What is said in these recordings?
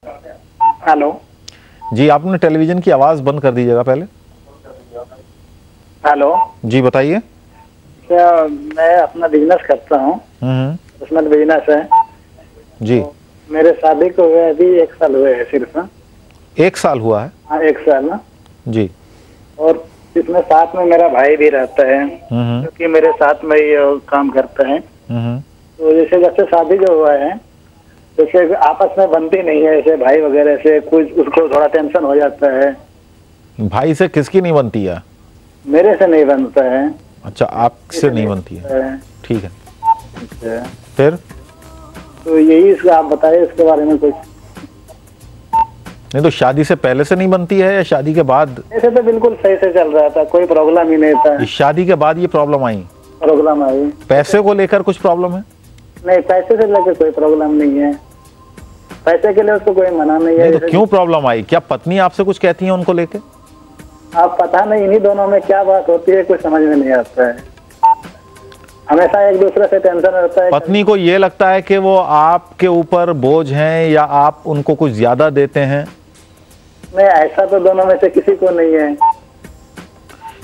Hello जी, आपने television की आवाज़ बंद कर दीजिएगा पहले। हेलो जी बताइए। क्या मैं अपना बिजनेस करता हूँ, उसमें बिजनेस है जी। तो मेरे शादी को हुए अभी 1 साल हुए हैं सिर्फ। 1 साल हुआ है? हाँ 1 साल ना। जी। और इसमें साथ में मेरा भाई भी रहता है क्योंकि मेरे साथ में ही काम करता है। तो जैसे जब से शादी जो हुआ है जैसे आपस में बनती नहीं है, ऐसे भाई वगैरह से कुछ उसको थोड़ा टेंशन हो जाता है। भाई से किसकी नहीं बनती है? मेरे से नहीं बनता है। अच्छा, आपसे नहीं बनती है, ठीक है। अच्छा, फिर? तो यही इसका आप बताइए इसके बारे में कुछ। नहीं तो शादी से पहले से नहीं बनती है या शादी के बाद? ऐसे तो बिल्कुल सही से चल रहा था, कोई प्रॉब्लम ही नहीं था। शादी के बाद ये प्रॉब्लम आई? प्रॉब्लम आई। पैसे को लेकर कुछ प्रॉब्लम है? नहीं, पैसे से लेकर कोई प्रॉब्लम नहीं है, पैसे के लिए उसको कोई मना नहीं है। तो क्यों प्रॉब्लम आई? क्या पत्नी आपसे कुछ कहती है उनको लेके? आप पता नहीं इन्हीं दोनों में क्या बात होती है, कुछ समझ में नहीं आता है। हमेशा एक दूसरे से टेंशन रहता है। पत्नी को ये लगता है कि वो आपके ऊपर बोझ हैं या आप उनको कुछ ज्यादा देते हैं? नहीं, ऐसा तो दोनों में से किसी को नहीं है।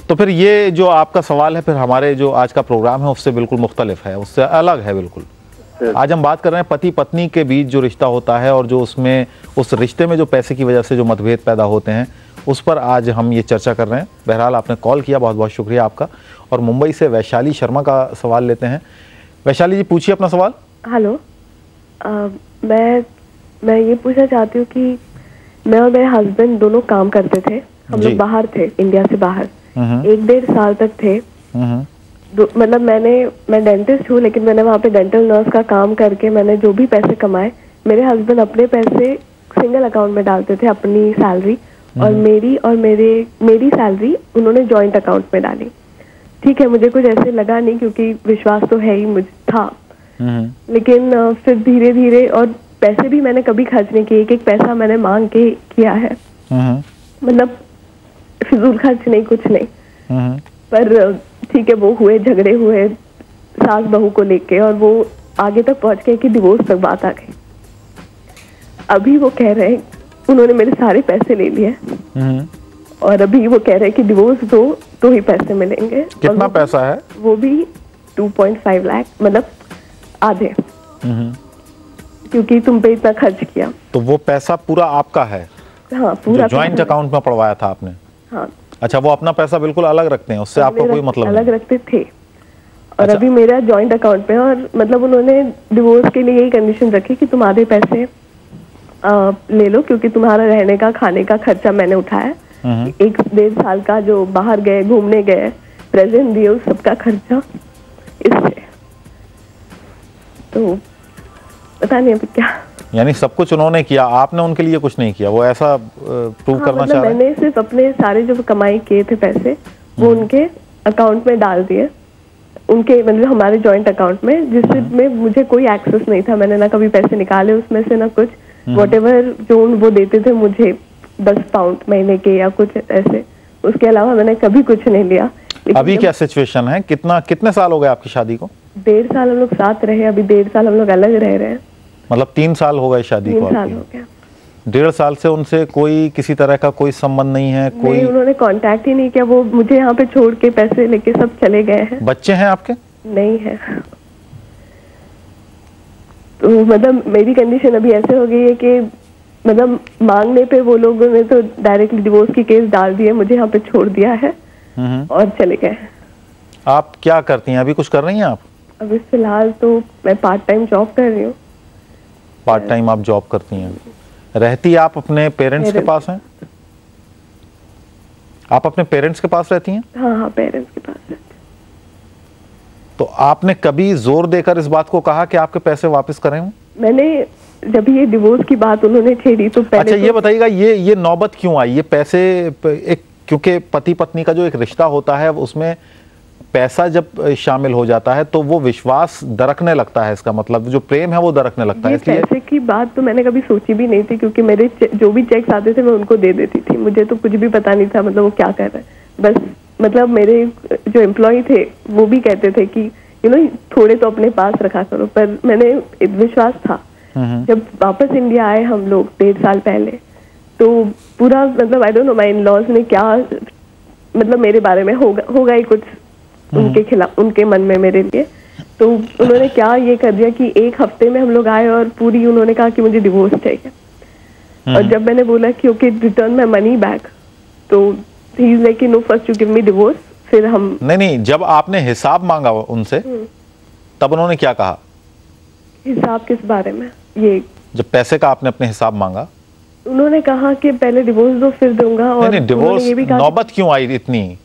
तो फिर ये जो आपका सवाल है फिर हमारे जो आज का प्रोग्राम है उससे बिल्कुल मुख्तलिफ है, उससे अलग है बिल्कुल। आज हम बात कर रहे हैं पति पत्नी के बीच जो रिश्ता होता है और जो उसमें उस रिश्ते में जो पैसे की वजह से जो मतभेद पैदा होते हैं उस पर आज हम ये चर्चा कर रहे हैं। बहरहाल आपने कॉल किया, बहुत बहुत शुक्रिया आपका। और मुंबई से वैशाली शर्मा का सवाल लेते हैं। वैशाली जी पूछिए अपना सवाल। हेलो, मैं ये पूछना चाहती हूँ कि मैं और मेरे हस्बैंड दोनों काम करते थे, हम लोग बाहर थे, इंडिया से बाहर 1-1.5 साल तक थे। मतलब मैं डेंटिस्ट हूँ लेकिन मैंने वहाँ पे डेंटल नर्स का काम करके मैंने जो भी पैसे कमाए मेरे हस्बैंड अपने पैसे सिंगल अकाउंट में डालते थे, अपनी सैलरी और मेरी सैलरी उन्होंने जॉइंट अकाउंट में डाली। ठीक है, मुझे कुछ ऐसे लगा नहीं क्योंकि विश्वास तो है ही मुझे था। लेकिन फिर धीरे धीरे, और पैसे भी मैंने कभी खर्च नहीं किए, एक पैसा मैंने मांग के किया है, मतलब फिजूल खर्च नहीं, कुछ नहीं। पर ठीक है, वो हुए, झगड़े हुए सास बहू को लेके और वो आगे तक पहुंच गए कि डिवोर्स तक बात आ गई। अभी वो कह रहे हैं, उन्होंने मेरे सारे पैसे ले लिए और अभी वो कह रहे हैं कि डिवोर्स दो तो ही पैसे मिलेंगे। कितना पैसा है? वो भी 2.5 लाख, मतलब आधे, क्योंकि तुम पे इतना खर्च किया। तो वो पैसा पूरा आपका है? हाँ, पूरा ज्वाइंट अकाउंट में पड़वाया था आपने? हाँ। अच्छा, वो अपना पैसा बिल्कुल अलग रखते हैं, उससे आपको कोई मतलब अलग रखते थे और अच्छा। अभी मेरा जॉइंट अकाउंट पे, और मतलब उन्होंने डिवोर्स के लिए यही कंडीशन रखी कि तुम आधे पैसे ले लो क्योंकि तुम्हारा रहने का खाने का खर्चा मैंने उठाया। 1-1.5 साल का जो बाहर गए, घूमने गए, प्रेजेंट दिए, उस सबका खर्चा इससे। तो पता नहीं अभी क्या। यानी सब कुछ उन्होंने किया, आपने उनके लिए कुछ नहीं किया, वो ऐसा प्रूव करना चाह रहे हैं? मैंने सिर्फ अपने सारे जो कमाई किए थे पैसे वो उनके अकाउंट में डाल दिए, उनके मतलब हमारे जॉइंट अकाउंट में, जिसमें मुझे कोई एक्सेस नहीं था। मैंने ना कभी पैसे निकाले उसमें से, ना कुछ। व्हाटएवर जो वो देते थे मुझे 10 पाउंड महीने के या कुछ ऐसे, उसके अलावा मैंने कभी कुछ नहीं लिया। अभी क्या सिचुएशन है? कितने साल हो गए आपकी शादी को? 1.5 साल हम लोग साथ रहे, अभी 1.5 साल हम लोग अलग रह रहे हैं। मतलब 3 साल हो गए शादी को? 3 साल हो गया। 1.5 साल से उनसे कोई किसी तरह का कोई संबंध नहीं है? कोई नहीं, उन्होंने कांटेक्ट ही नहीं किया। वो मुझे यहाँ पे छोड़ के पैसे लेके सब चले गए हैं। बच्चे हैं आपके? नहीं है। तो मतलब मेरी कंडीशन अभी ऐसे हो गई है कि मतलब मांगने पे वो लोगों ने तो डायरेक्टली डिवोर्स की केस डाल दिए, मुझे यहाँ पे छोड़ दिया है और चले गए। आप क्या करती हैं अभी? कुछ कर रही हैं आप? अभी फिलहाल तो मैं पार्ट टाइम जॉब कर रही हूँ। पार्ट टाइम आप जॉब करती हैं? रहती आप अपने पेरेंट्स के पास हैं? आप अपने पेरेंट्स के पास रहती हैं? हाँ, पेरेंट्स के पास रहती। तो आपने कभी जोर देकर इस बात को कहा कि आपके पैसे वापस करें? मैंने जब ये डिवोर्स की बात उन्होंने छेड़ी तो पहले अच्छा, ये बताइएगा ये नौबत क्यों आई? ये पैसे एक, क्योंकि पति पत्नी का जो एक रिश्ता होता है उसमें पैसा जब शामिल हो जाता है तो वो विश्वास दरकने लगता है। इसका मतलब जो प्रेम है वो दरकने लगता है। इसलिए पैसे की बात तो मैंने कभी सोची भी नहीं थी क्योंकि मेरे जो भी चेक्स आते थे मैं उनको दे देती थी। मुझे तो कुछ भी पता नहीं था मतलब वो क्या कर रहे हैं। बस मतलब मेरे जो एम्प्लॉय थे वो भी कहते थे कि थोड़े तो अपने पास रखा करो, पर मैंने विश्वास था। जब वापस इंडिया आए हम लोग 1.5 साल पहले, तो पूरा मतलब I don't know my in-laws ने क्या मतलब मेरे बारे में होगा ही कुछ उनके खिलाफ, उनके मन में मेरे लिए। तो उन्होंने क्या ये कर दिया कि 1 हफ्ते में हम लोग आए और पूरी उन्होंने कहा कि मुझे डिवोर्स चाहिए। और जब मैंने बोला कि okay return my money back, तो he is like no first you give me divorce, फिर हम नहीं, जब आपने हिसाब मांगा उनसे तब उन्होंने क्या कहा? हिसाब किस बारे में? ये जब पैसे का आपने अपने हिसाब मांगा, उन्होंने कहा कि पहले डिवोर्स दो फिर दूंगा। और नहीं, डिवोर्स नौबत क्यों आई इतनी?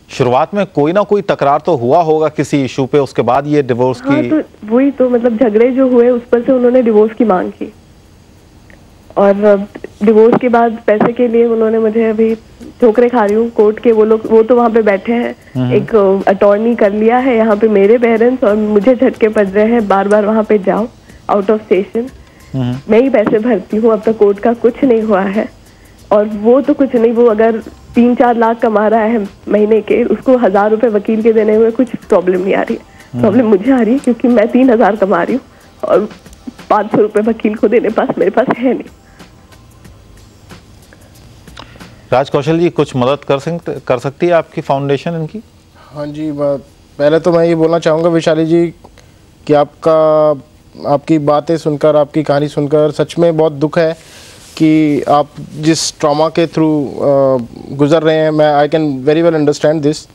शुरुआत में कोई ना कोई तकरार तो हुआ होगा किसी इशू पे, उसके बाद ये डिवोर्स की। तो वही तो मतलब झगड़े जो हुए उस पर से उन्होंने डिवोर्स की मांग की, और डिवोर्स के बाद पैसे के लिए उन्होंने मुझे, अभी ठोकरे खा रही हूँ कोर्ट के, वो तो वहाँ पे बैठे हैं, एक अटॉर्नी कर लिया है यहाँ पे मेरे पेरेंट्स, और मुझे झटके पड़ रहे हैं बार बार वहाँ पे जाओ आउट ऑफ स्टेशन। मैं ही पैसे भरती हूँ, अब तक कोर्ट का कुछ नहीं हुआ है। और वो तो कुछ नहीं, वो अगर 3-4 लाख कमा रहा है महीने के, उसको 1000 रुपए वकील के देने हुए कुछ प्रॉब्लम नहीं आ रही है। प्रॉब्लम मुझे आ रही है क्योंकि मैं 3000 कमा रही हूँ और 500 रुपए वकील को देने मेरे पास है नहीं। राज कौशल जी, कुछ मदद कर सकती है आपकी फाउंडेशन इनकी? हाँ जी, पहले तो मैं ये बोलना चाहूँगा वैशाली जी कि आपकी बातें सुनकर, आपकी कहानी सुनकर सच में बहुत दुख है कि आप जिस ट्रॉमा के थ्रू गुजर रहे हैं। मैं I can very well understand this,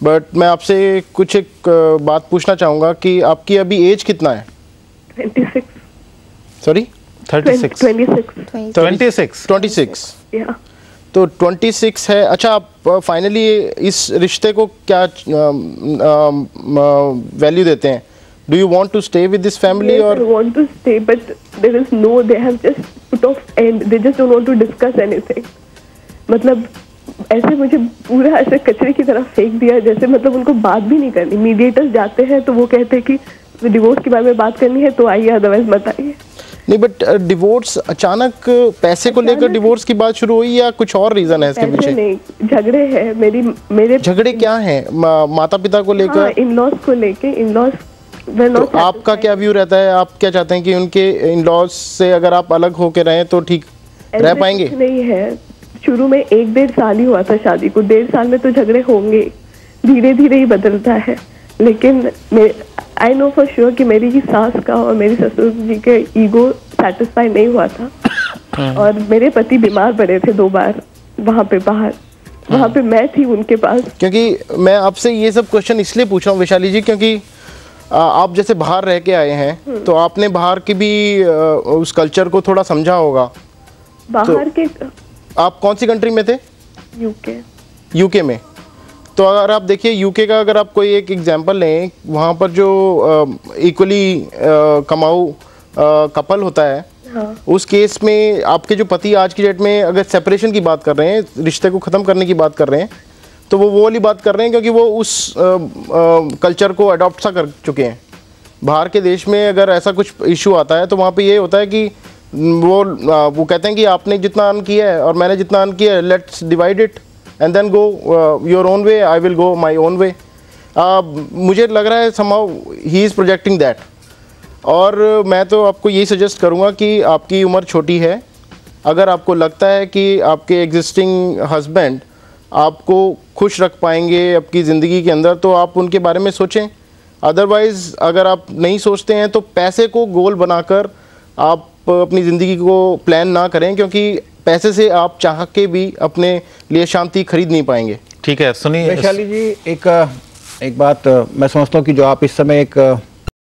but मैं आपसे कुछ एक बात पूछना चाहूँगा कि आपकी अभी एज कितना है? 26। सॉरी 36? 26। या तो 26 है। अच्छा, आप फाइनली इस रिश्ते को क्या वैल्यू देते हैं? Do you want to stay with this family? Yes, or I want to stay, but there is no, they have just put off and they just don't want to discuss anything. मतलब ऐसे मुझे पूरा ऐसे कचरे की तरह फेंक दिया, जैसे मतलब उनको बात भी नहीं करनी। मीडिएटर्स जाते हैं तो वो कहते हैं कि डिवोर्स के बारे में बात करनी है तो आइए, अदरवाइज मत आइए। नहीं, बट डिवोर्स अचानक पैसे को लेकर डिवोर्स की बात शुरू हुई या कुछ और रीजन है इसके पीछे? नहीं, झगड़े हैं मेरे झगड़े क्या हैं? माता पिता को लेकर, इन-लॉज को लेके। इन-लॉज तो आपका क्या व्यू रहता है? आप क्या चाहते हैं कि उनके इन-लॉज से अगर आप अलग होके रहें तो ठीक रह पाएंगे? नहीं है, शुरू में 1-1.5 साल ही हुआ था शादी को, 1.5 साल में तो झगड़े होंगे, धीरे धीरे ही बदलता है। लेकिन आई नो फॉर श्योर कि मेरी ही सास का और मेरी ससुर जी के ईगो सेटिस्फाई नहीं हुआ था, और मेरे पति बीमार पड़े थे 2 बार वहाँ पे बाहर, वहाँ पे मैं थी उनके पास। क्योंकि मैं आपसे ये सब क्वेश्चन इसलिए पूछ रहा हूँ वैशाली जी, क्योंकि आप जैसे बाहर रह के आए हैं तो आपने बाहर की भी उस कल्चर को थोड़ा समझा होगा। बाहर के आप कौन सी कंट्री में थे? यूके में। तो अगर आप देखिए यूके का, अगर आप कोई एक एग्जांपल लें, वहाँ पर जो इक्वली कमाऊ कपल होता है, हाँ। उस केस में आपके जो पति आज की डेट में अगर सेपरेशन की बात कर रहे हैं, रिश्ते को ख़त्म करने की बात कर रहे हैं, तो वो वाली बात कर रहे हैं क्योंकि वो उस कल्चर को अडॉप्ट सा कर चुके हैं। बाहर के देश में अगर ऐसा कुछ इशू आता है तो वहाँ पे ये होता है कि वो कहते हैं कि आपने जितना अर्न किया है और मैंने जितना अर्न किया है, let's divide it and then go your own way, I will go my own way. मुझे लग रहा है somehow he is projecting that. और मैं तो आपको यही सजेस्ट करूँगा कि आपकी उम्र छोटी है, अगर आपको लगता है कि आपके एग्जिस्टिंग हस्बैंड आपको खुश रख पाएंगे आपकी ज़िंदगी के अंदर, तो आप उनके बारे में सोचें। अदरवाइज़ अगर आप नहीं सोचते हैं तो पैसे को गोल बनाकर आप अपनी ज़िंदगी को प्लान ना करें, क्योंकि पैसे से आप चाह के भी अपने लिए शांति खरीद नहीं पाएंगे। ठीक है, सुनिए वैशाली जी, एक बात मैं समझता हूँ कि जो आप इस समय एक